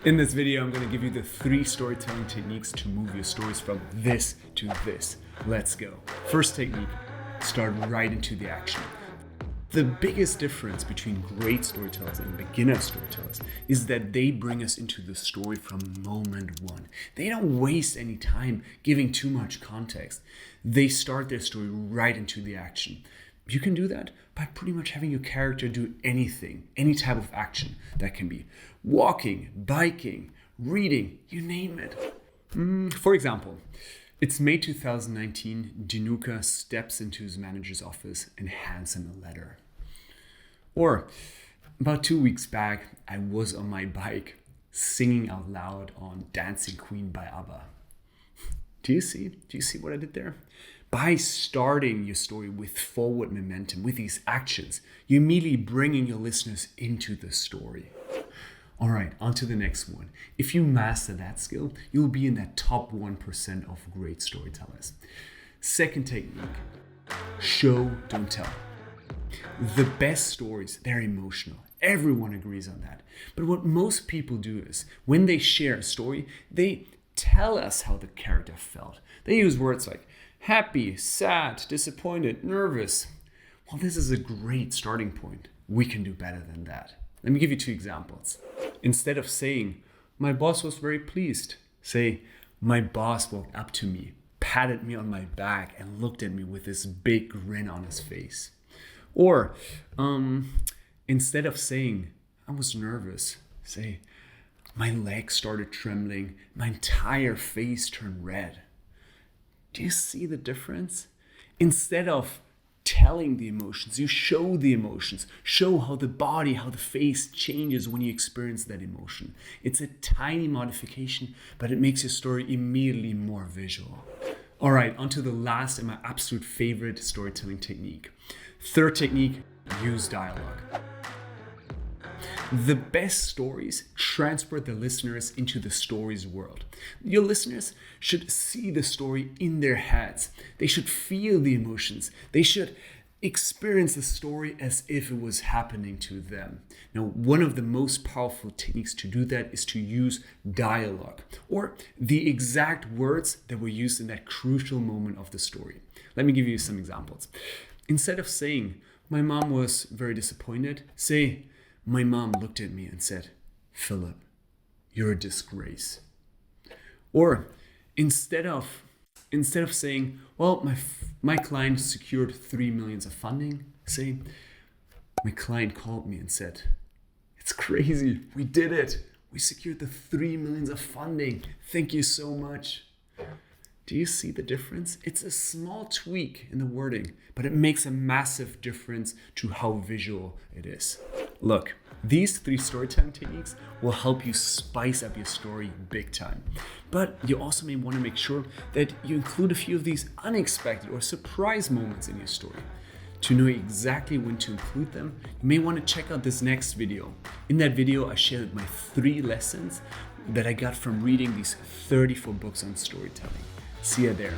In this video, I'm going to give you the 3 storytelling techniques to move your stories from this to this. Let's go. First technique, start right into the action. The biggest difference between great storytellers and beginner storytellers is that they bring us into the story from moment one. They don't waste any time giving too much context. They start their story right into the action. You can do that by pretty much having your character do anything, any type of action. That can be walking, biking, reading, you name it. For example, it's May 2019, Dinuka steps into his manager's office and hands him a letter. Or about 2 weeks back, I was on my bike singing out loud on Dancing Queen by ABBA. Do you see what I did there? By starting your story with forward momentum, with these actions, you're immediately bringing your listeners into the story. All right, on to the next one. If you master that skill, you'll be in that top 1% of great storytellers. Second technique, show, don't tell. The best stories, they're emotional. Everyone agrees on that. But what most people do is, when they share a story, they tell us how the character felt. They use words like happy, sad, disappointed, nervous. Well, this is a great starting point. We can do better than that. Let me give you 2 examples. Instead of saying, my boss was very pleased, say, my boss walked up to me, patted me on my back, and looked at me with this big grin on his face. Or instead of saying, I was nervous, say, my legs started trembling, my entire face turned red. Do you see the difference? Instead of telling the emotions, you show the emotions. Show how the body, how the face changes when you experience that emotion. It's a tiny modification, but it makes your story immediately more visual. All right, on to the last and my absolute favorite storytelling technique. Third technique, use dialogue. The best stories transport the listeners into the story's world. Your listeners should see the story in their heads. They should feel the emotions. They should experience the story as if it was happening to them. Now, one of the most powerful techniques to do that is to use dialogue, or the exact words that were used in that crucial moment of the story. Let me give you some examples. Instead of saying, my mom was very disappointed, say, my mom looked at me and said, Philipp, you're a disgrace. Or instead of saying, well, my client secured 3 million of funding, say, my client called me and said, it's crazy, we did it. We secured the 3 million of funding. Thank you so much. Do you see the difference? It's a small tweak in the wording, but it makes a massive difference to how visual it is. Look, these 3 storytelling techniques will help you spice up your story big time. But you also may want to make sure that you include a few of these unexpected or surprise moments in your story. To know exactly when to include them, you may want to check out this next video. In that video, I shared my 3 lessons that I got from reading these 34 books on storytelling. See you there.